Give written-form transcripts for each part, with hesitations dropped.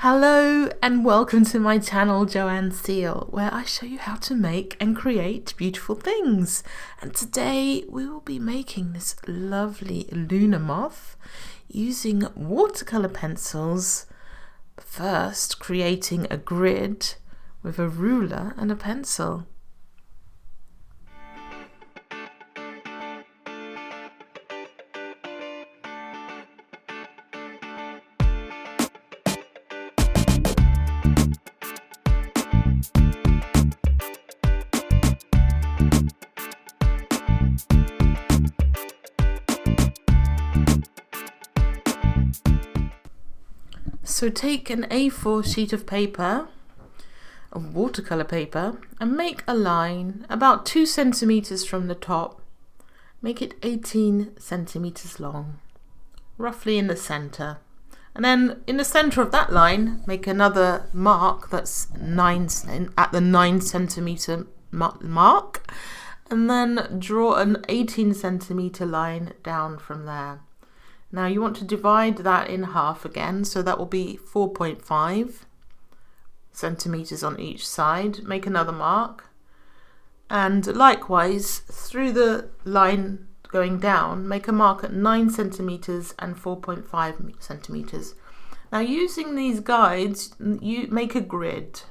Hello and welcome to my channel Joanne Seal, where I show you how to make and create beautiful things. And today we will be making this lovely Luna Moth using watercolor pencils. First, creating a grid with a ruler and a pencil. So take an A4 sheet of paper, of watercolor paper, and make a line about 2 centimeters from the top. Make it 18 centimeters long, roughly in the center. And then in the center of that line, make another mark that's at the 9 centimeter mark, and then draw an 18 centimeter line down from there. Now you want to divide that in half again, so that will be 4.5 centimeters on each side. Make another mark, and likewise through the line going down, make a mark at 9 centimeters and 4.5 centimeters. Now using these guides, you make a grid.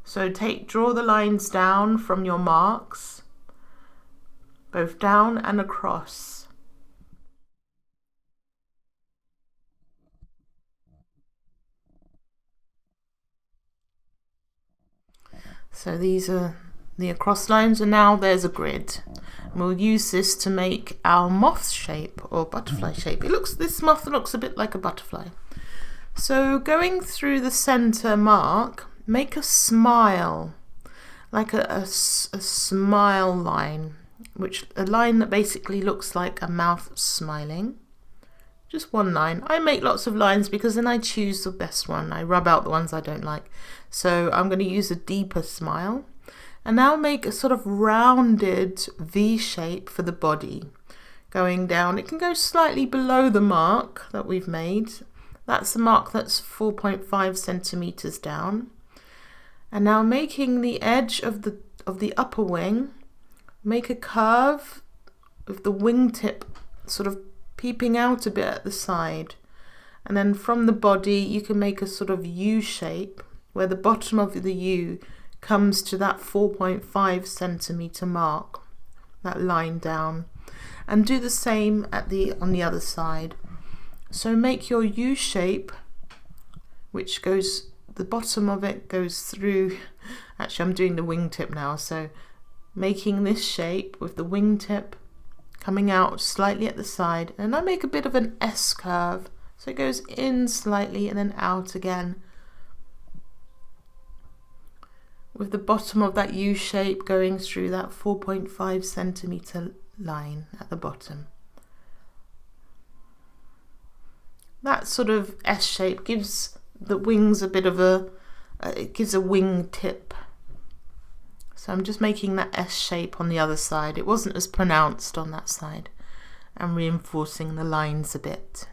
So draw the lines down from your marks, both down and across. So these are the across lines, and now there's a grid. And we'll use this to make our moth shape or butterfly shape. This moth looks a bit like a butterfly. So going through the center mark, make a smile, like a smile line, a line that basically looks like a mouth smiling. Just one line. I make lots of lines because then I choose the best one. I rub out the ones I don't like. So I'm going to use a deeper smile. And now make a sort of rounded V shape for the body. Going down, it can go slightly below the mark that we've made. That's the mark that's 4.5 centimeters down. And now making the edge of the upper wing, make a curve with the wingtip sort of peeping out a bit at the side, and then from the body you can make a sort of U shape where the bottom of the U comes to that 4.5 centimeter mark, that line down, and do the same on the other side. So make your U shape, which goes, the bottom of it goes through, actually I'm doing the wingtip now, so making this shape with the wingtip coming out slightly at the side, and I make a bit of an S curve, so it goes in slightly and then out again, with the bottom of that U shape going through that 4.5 centimeter line at the bottom. That sort of S shape gives the wings a bit of it gives a wing tip. So I'm just making that S shape on the other side. It wasn't as pronounced on that side, and reinforcing the lines a bit.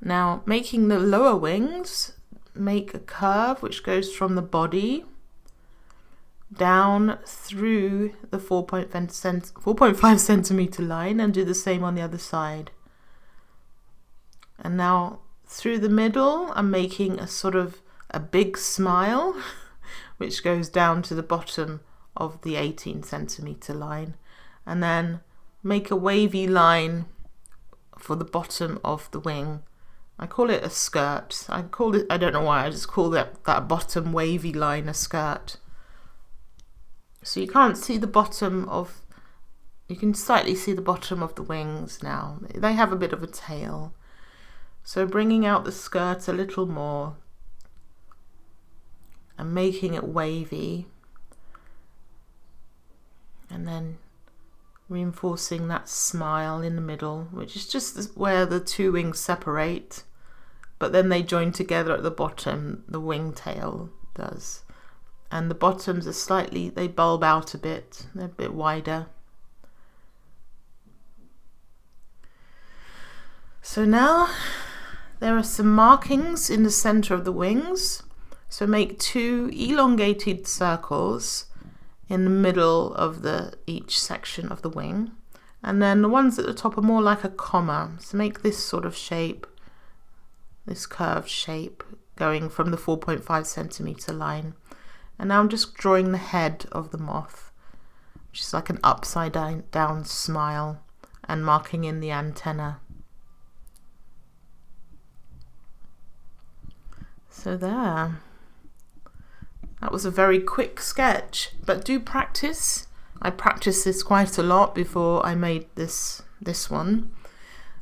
Now making the lower wings, make a curve which goes from the body down through the 4.5 centimeter line, and do the same on the other side. And now through the middle, I'm making a sort of a big smile, which goes down to the bottom of the 18 centimeter line, and then make a wavy line for the bottom of the wing. I call it a skirt. I don't know why, I just call that bottom wavy line a skirt. So you can't see the bottom you can slightly see the bottom of the wings now. They have a bit of a tail. So bringing out the skirt a little more and making it wavy, and then reinforcing that smile in the middle, which is just where the two wings separate, but then they join together at the bottom, the wingtail does. And the bottoms are they bulb out a bit, they're a bit wider. So now there are some markings in the center of the wings. So make 2 elongated circles in the middle of each section of the wing. And then the ones at the top are more like a comma. So make this sort of shape, this curved shape, going from the 4.5 centimeter line. And now I'm just drawing the head of the moth, which is like an upside down smile, and marking in the antenna. So there. That was a very quick sketch, but do practice. I practiced this quite a lot before I made this one.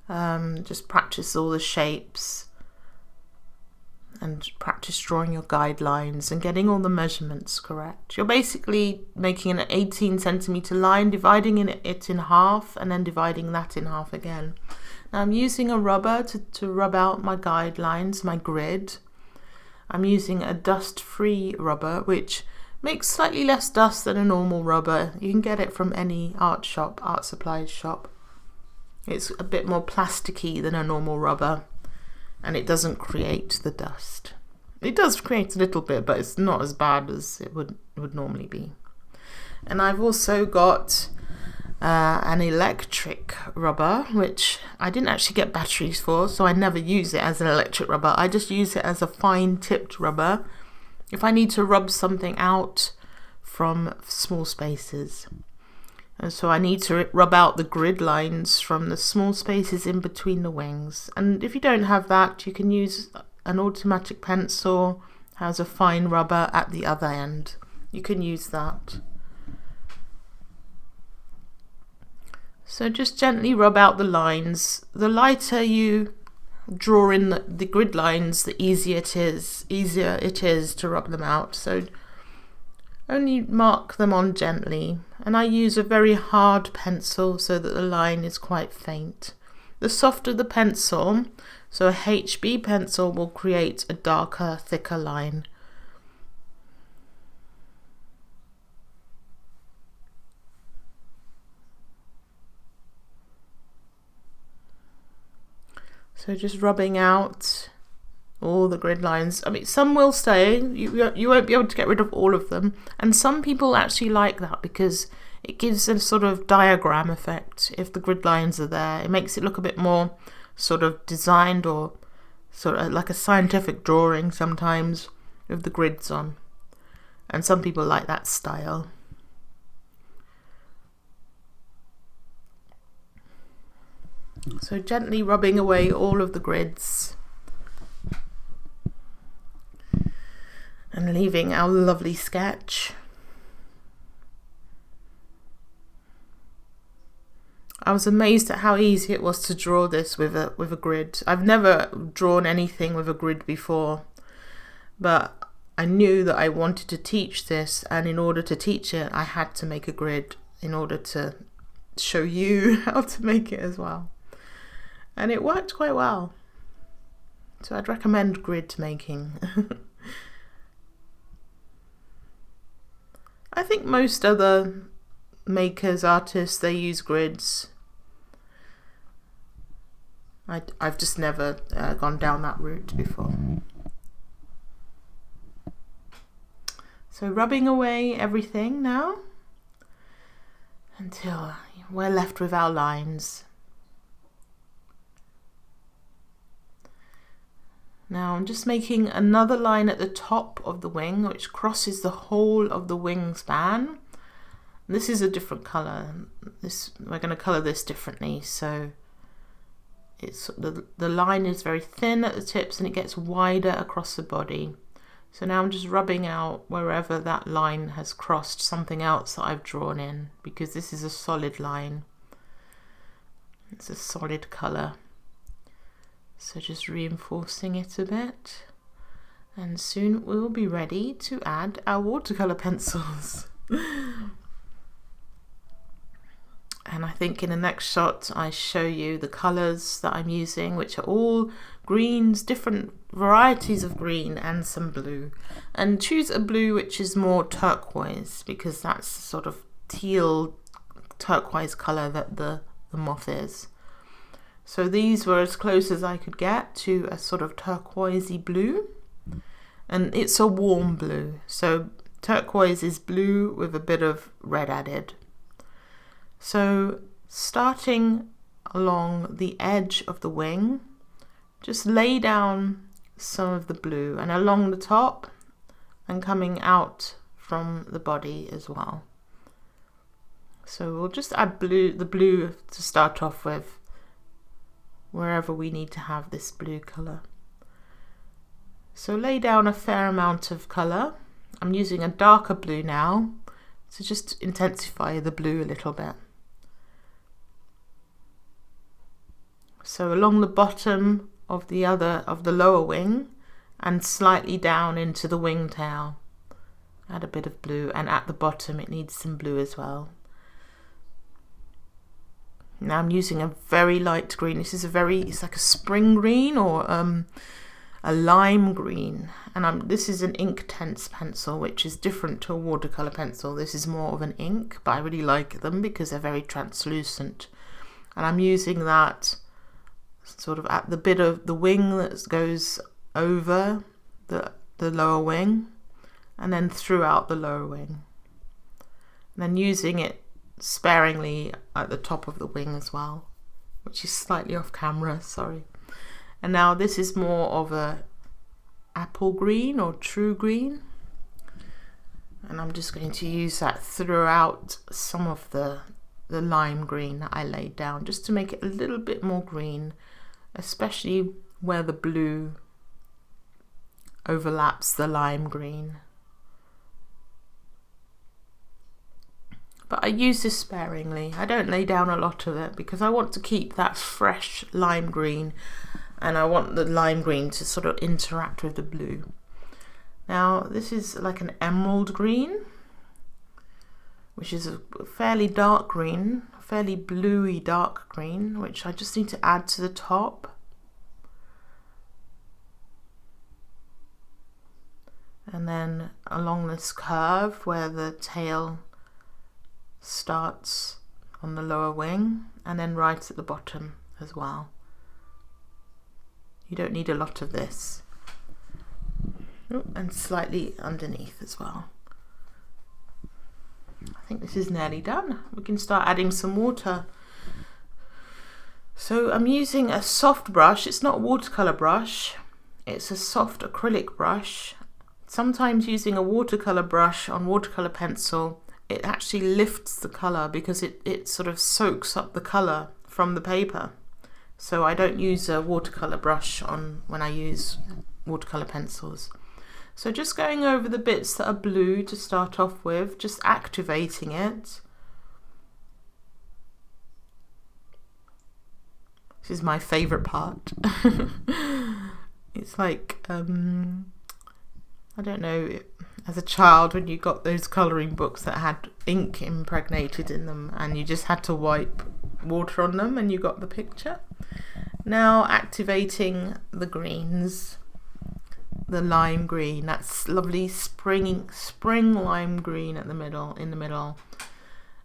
Just practice all the shapes and practice drawing your guidelines and getting all the measurements correct. You're basically making an 18 centimeter line, dividing it in half, and then dividing that in half again. Now I'm using a rubber to rub out my guidelines, my grid. I'm using a dust-free rubber, which makes slightly less dust than a normal rubber. You can get it from any art supplies shop. It's a bit more plasticky than a normal rubber, and it doesn't create the dust. It does create a little bit, but it's not as bad as it would normally be. And I've also got an electric rubber, which I didn't actually get batteries for, so I never use it as an electric rubber. I just use it as a fine tipped rubber if I need to rub something out from small spaces. And so I need to rub out the grid lines from the small spaces in between the wings. And if you don't have that, you can use an automatic pencil, has a fine rubber at the other end. You can use that. So just gently rub out the lines. The lighter you draw in the grid lines, the easier it is to rub them out. So only mark them on gently. And I use a very hard pencil so that the line is quite faint. The softer the pencil, so a HB pencil will create a darker, thicker line. So just rubbing out all the grid lines. I mean, some will stay. You won't be able to get rid of all of them. And some people actually like that because it gives a sort of diagram effect if the grid lines are there. It makes it look a bit more sort of designed, or sort of like a scientific drawing sometimes with the grids on. And some people like that style. So gently rubbing away all of the grids and leaving our lovely sketch. I was amazed at how easy it was to draw this with a grid. I've never drawn anything with a grid before, but I knew that I wanted to teach this, and in order to teach it I had to make a grid in order to show you how to make it as well. And it worked quite well. So I'd recommend grid making. I think most other makers, artists, they use grids. I've just never gone down that route before. So rubbing away everything now until we're left with our lines. Now I'm just making another line at the top of the wing which crosses the whole of the wingspan. This is a different colour. We're going to colour this differently, so it's the line is very thin at the tips and it gets wider across the body. So now I'm just rubbing out wherever that line has crossed something else that I've drawn in, because this is a solid line. It's a solid colour. So just reinforcing it a bit, and soon we'll be ready to add our watercolor pencils. And I think in the next shot I show you the colours that I'm using, which are all greens, different varieties of green and some blue. And choose a blue which is more turquoise, because that's sort of teal turquoise colour that the moth is. So these were as close as I could get to a sort of turquoisey blue, and it's a warm blue. So turquoise is blue with a bit of red added. So starting along the edge of the wing, just lay down some of the blue, and along the top and coming out from the body as well. So we'll just add the blue to start off with, wherever we need to have this blue colour. So lay down a fair amount of colour. I'm using a darker blue now to just intensify the blue a little bit. So along the bottom of the lower wing and slightly down into the wingtail, add a bit of blue, and at the bottom it needs some blue as well. Now I'm using a very light green. This is it's like a spring green or a lime green, and this is an Inktense pencil, which is different to a watercolor pencil. This is more of an ink, but I really like them because they're very translucent, and I'm using that sort of at the bit of the wing that goes over the lower wing, and then throughout the lower wing, and then using it sparingly at the top of the wing as well, which is slightly off camera, sorry. And now this is more of a apple green or true green, and I'm just going to use that throughout some of the lime green that I laid down, just to make it a little bit more green, especially where the blue overlaps the lime green. But I use this sparingly. I don't lay down a lot of it because I want to keep that fresh lime green, and I want the lime green to sort of interact with the blue. Now this is like an emerald green, which is a fairly dark green, fairly bluey dark green, which I just need to add to the top. And then along this curve where the tail starts on the lower wing, and then right at the bottom as well. You don't need a lot of this. And slightly underneath as well. I think this is nearly done. We can start adding some water. So I'm using a soft brush. It's not a watercolor brush, it's a soft acrylic brush. Sometimes using a watercolor brush on watercolor pencil, it actually lifts the colour because it sort of soaks up the colour from the paper. So I don't use a watercolour brush when I use watercolour pencils. So just going over the bits that are blue to start off with, just activating it. This is my favourite part. It's like, I don't know, as a child when you got those colouring books that had ink impregnated in them and you just had to wipe water on them and you got the picture. Now activating the greens, the lime green, that's lovely spring lime green in the middle,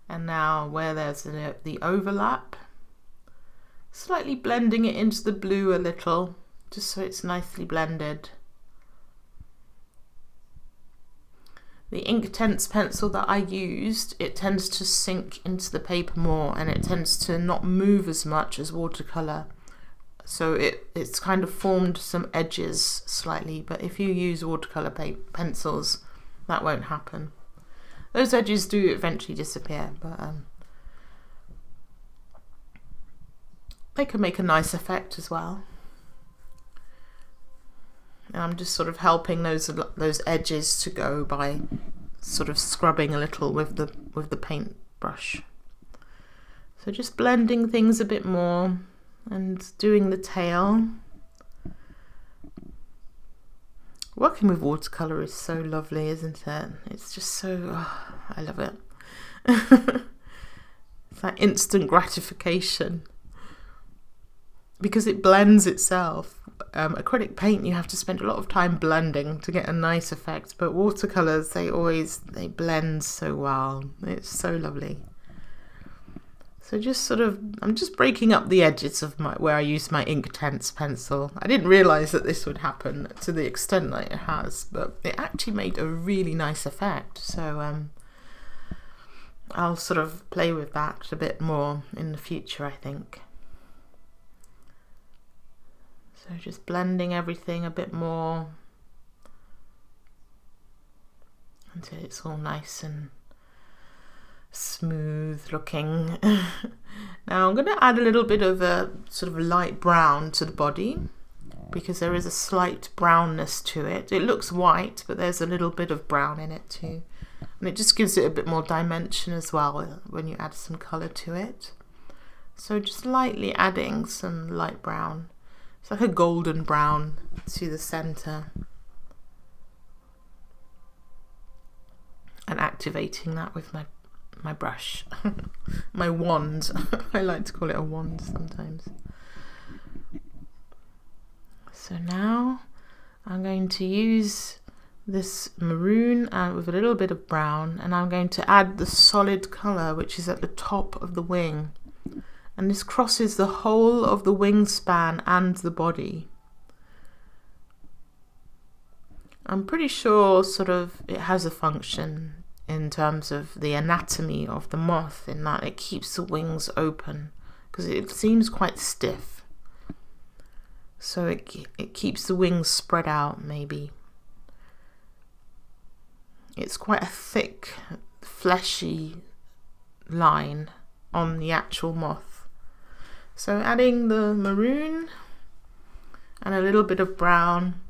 and now where there's the overlap, slightly blending it into the blue a little, just so it's nicely blended. The Inktense pencil that I used, it tends to sink into the paper more, and it tends to not move as much as watercolour. So it's kind of formed some edges slightly, but if you use watercolour pencils, that won't happen. Those edges do eventually disappear, but they can make a nice effect as well. And I'm just sort of helping those edges to go by sort of scrubbing a little with the paintbrush. So just blending things a bit more and doing the tail. Working with watercolour is so lovely, isn't it? It's just so, I love it. It's like instant gratification because it blends itself. Acrylic paint, you have to spend a lot of time blending to get a nice effect, but watercolours, they blend so well. It's so lovely. So just sort of, I'm just breaking up the edges of where I use my Inktense pencil. I didn't realise that this would happen to the extent that it has, but it actually made a really nice effect. So I'll sort of play with that a bit more in the future, I think. So just blending everything a bit more until it's all nice and smooth looking. Now I'm going to add a little bit of a sort of light brown to the body because there is a slight brownness to it. It looks white, but there's a little bit of brown in it too, and it just gives it a bit more dimension as well when you add some colour to it. So just lightly adding some light brown. It's like a golden brown to the centre, and activating that with my brush, my wand. I like to call it a wand sometimes. So now I'm going to use this maroon and with a little bit of brown, and I'm going to add the solid colour which is at the top of the wing, and this crosses the whole of the wingspan and the body. I'm pretty sure sort of it has a function in terms of the anatomy of the moth, in that it keeps the wings open because it seems quite stiff, so it keeps the wings spread out. Maybe it's quite a thick fleshy line on the actual moth. So adding the maroon and a little bit of brown,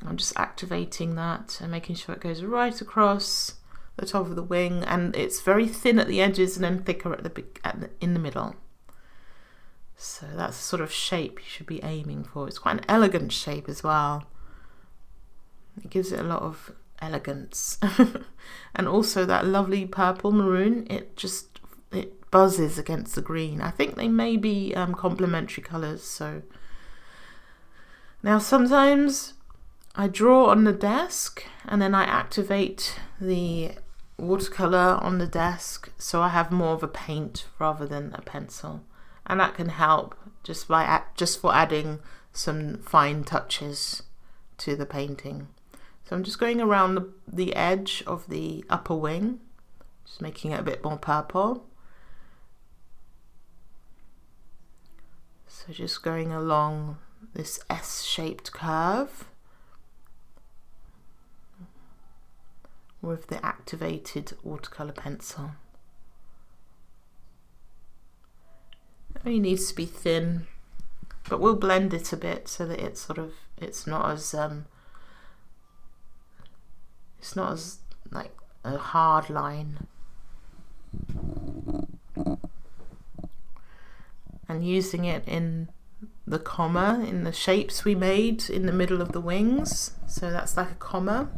I'm just activating that and making sure it goes right across the top of the wing, and it's very thin at the edges and then thicker in the middle. So that's the sort of shape you should be aiming for. It's quite an elegant shape as well. It gives it a lot of elegance. And also that lovely purple maroon, it buzzes against the green. I think they may be complementary colours. So now sometimes I draw on the desk and then I activate the watercolour on the desk, so I have more of a paint rather than a pencil, and that can help just for adding some fine touches to the painting. So I'm just going around the edge of the upper wing, just making it a bit more purple. So just going along this S-shaped curve with the activated watercolor pencil. It only needs to be thin, but we'll blend it a bit so that it's not as like a hard line. And using it in the comma in the shapes we made in the middle of the wings, so that's like a comma.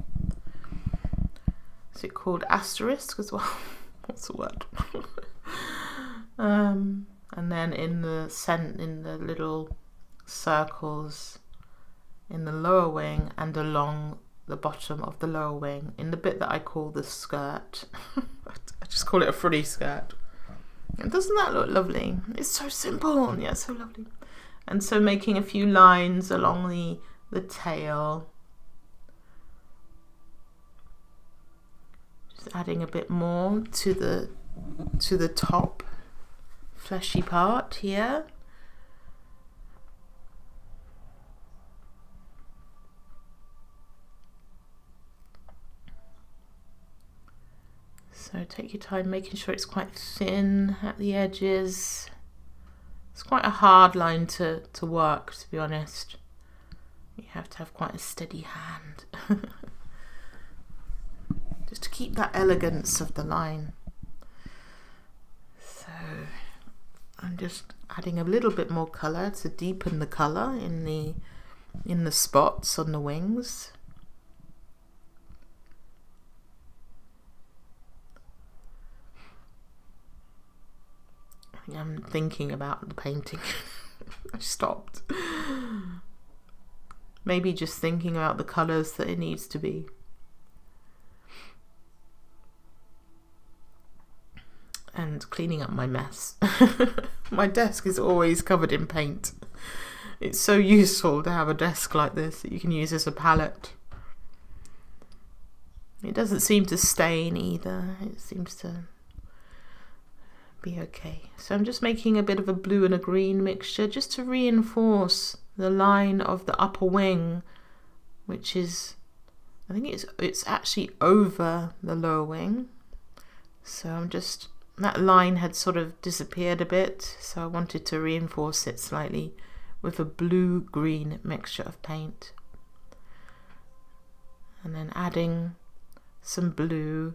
Is it called asterisk as well? What's the word? And then in the little circles in the lower wing and along the bottom of the lower wing in the bit that I call the skirt. I just call it a frilly skirt. And doesn't that look lovely? It's so simple. Yeah, so lovely. And so making a few lines along the tail. Just adding a bit more to the top fleshy part here. So take your time making sure it's quite thin at the edges. It's quite a hard line to work, to be honest. You have to have quite a steady hand. Just to keep that elegance of the line. So I'm just adding a little bit more colour to deepen the colour in the spots on the wings. I'm thinking about the painting. I stopped. Maybe just thinking about the colours that it needs to be. and cleaning up my mess. My desk is always covered in paint. It's so useful to have a desk like this that you can use as a palette. It doesn't seem to stain either. It seems to be okay. So I'm just making a bit of a blue and a green mixture just to reinforce the line of the upper wing, which is, I think it's actually over the lower wing. So I'm just, that line had sort of disappeared a bit, so I wanted to reinforce it slightly with a blue-green mixture of paint. And then adding some blue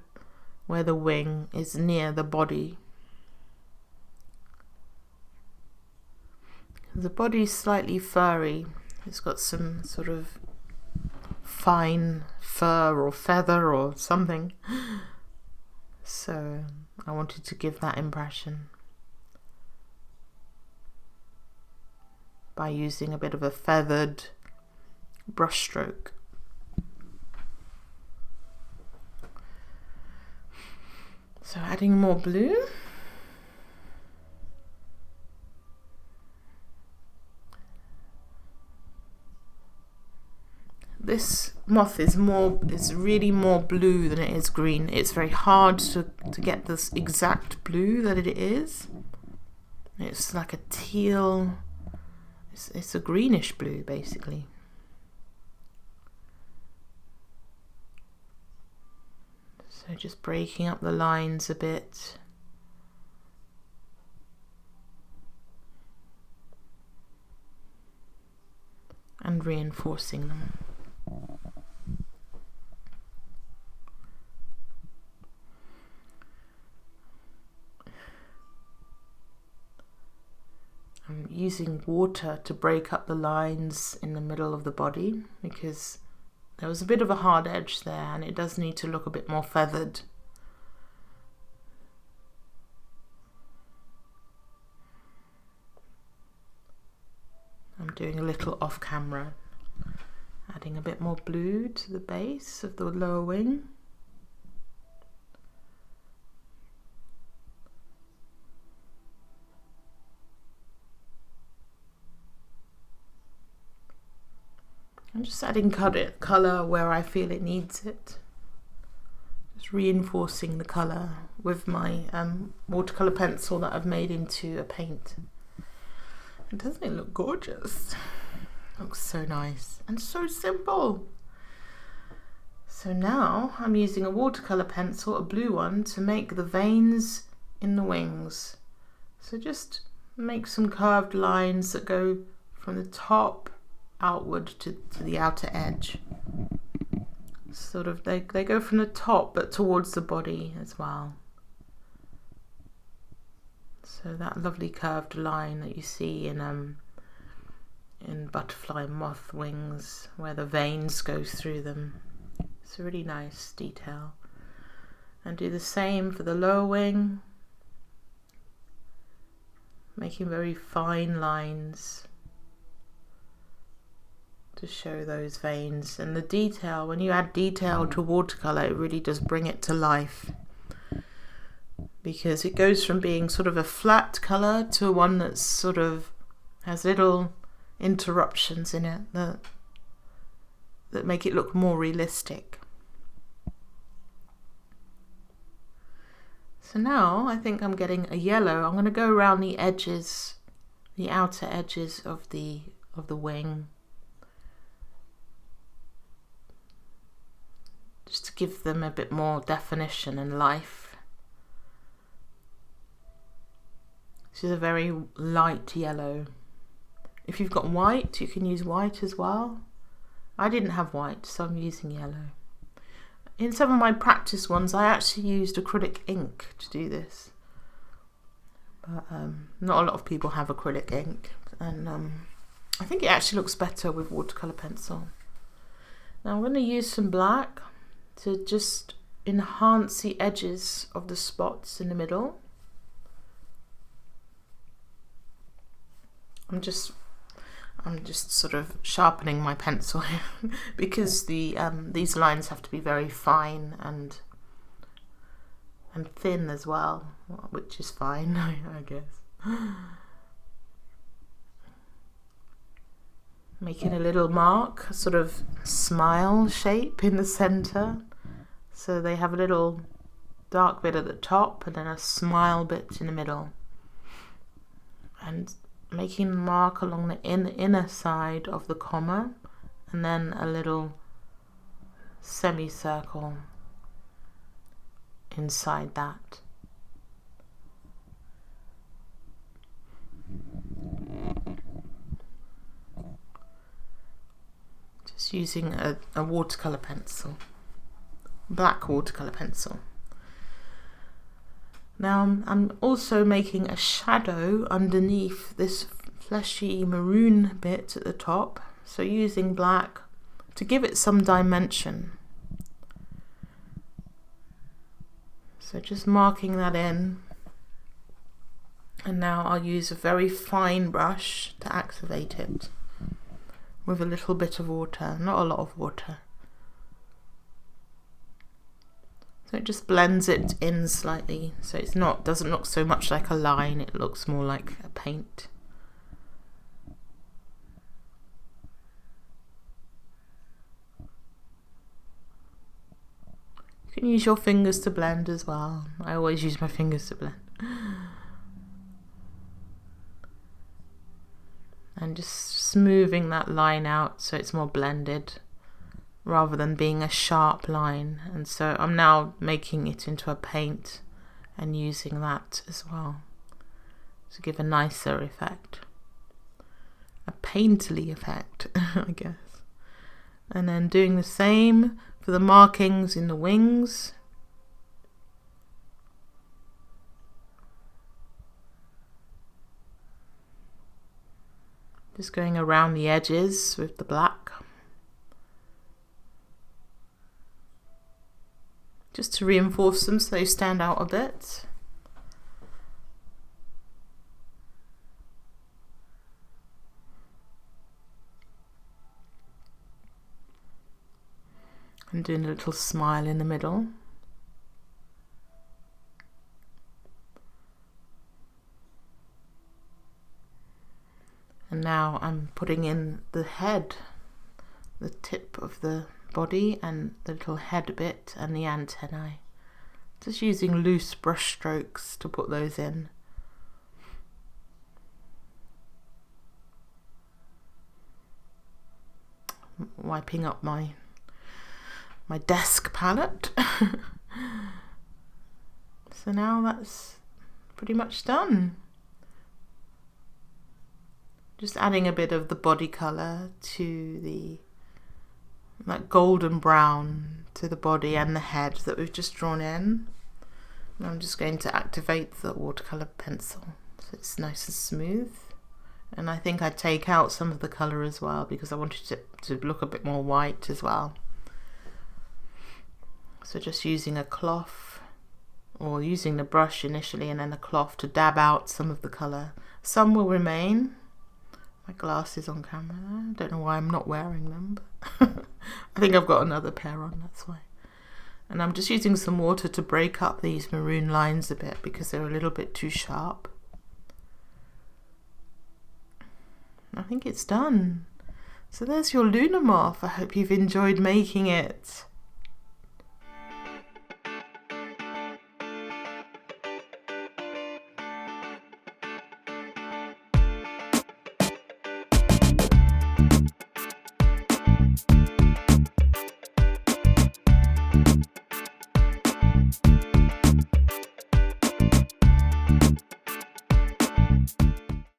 where the wing is near the body. The body's slightly furry. It's got some sort of fine fur or feather or something. So I wanted to give that impression by using a bit of a feathered brush stroke. So adding more blue. This moth is really more blue than it is green. It's very hard to get this exact blue that it is. It's like a teal, it's a greenish blue basically. So just breaking up the lines a bit. And reinforcing them. I'm using water to break up the lines in the middle of the body because there was a bit of a hard edge there and it does need to look a bit more feathered. I'm doing a little off camera, adding a bit more blue to the base of the lower wing. I'm just adding colour where I feel it needs it. Just reinforcing the colour with my watercolour pencil that I've made into a paint. And doesn't it look gorgeous? Looks so nice and so simple. So now I'm using a watercolour pencil, a blue one, to make the veins in the wings. So just make some curved lines that go from the top outward to the outer edge. Sort of they go from the top but towards the body as well. So that lovely curved line that you see in butterfly moth wings where the veins go through them. It's a really nice detail. And do the same for the lower wing, making very fine lines to show those veins. And the detail, when you add detail to watercolour, it really does bring it to life, because it goes from being sort of a flat colour to one that's sort of has little interruptions in it that make it look more realistic. So now I think I'm getting a yellow. I'm going to go around the edges, the outer edges of the wing, just to give them a bit more definition and life. This is a very light yellow. If you've got white, you can use white as well. I didn't have white, so I'm using yellow. In some of my practice ones, I actually used acrylic ink to do this. But not a lot of people have acrylic ink, and I think it actually looks better with watercolour pencil. Now I'm going to use some black to just enhance the edges of the spots in the middle. I'm just sort of sharpening my pencil here because these lines have to be very fine and and thin as well, which is fine, I guess. Making a little mark, a sort of smile shape in the center. So they have a little dark bit at the top and then a smile bit in the middle. And making a mark along the inner side of the comma, and then a little semicircle inside that. Just using a watercolor pencil, black watercolor pencil. Now I'm also making a shadow underneath this fleshy maroon bit at the top, so using black to give it some dimension. So just marking that in, and now I'll use a very fine brush to activate it with a little bit of water, not a lot of water. So it just blends it in slightly, so it's doesn't look so much like a line, it looks more like a paint. You can use your fingers to blend as well. I always use my fingers to blend. And just smoothing that line out so it's more blended, rather than being a sharp line. And so I'm now making it into a paint and using that as well to give a nicer effect, a painterly effect, I guess. And then doing the same for the markings in the wings. Just going around the edges with the black, just to reinforce them so they stand out a bit. And doing a little smile in the middle. And now I'm putting in the head, the tip of the body and the little head bit and the antennae. Just using loose brush strokes to put those in. Wiping up my desk palette. So now that's pretty much done. Just adding a bit of the body colour to the golden brown to the body and the head that we've just drawn in. And I'm just going to activate the watercolor pencil so it's nice and smooth. And I think I take out some of the colour as well because I wanted it to look a bit more white as well. So just using a cloth, or using the brush initially and then a cloth to dab out some of the colour. Some will remain. My glasses on camera there. I don't know why I'm not wearing them, but I think I've got another pair on, that's why. And I'm just using some water to break up these maroon lines a bit because they're a little bit too sharp. I think it's done. So there's your Luna Moth. I hope you've enjoyed making it.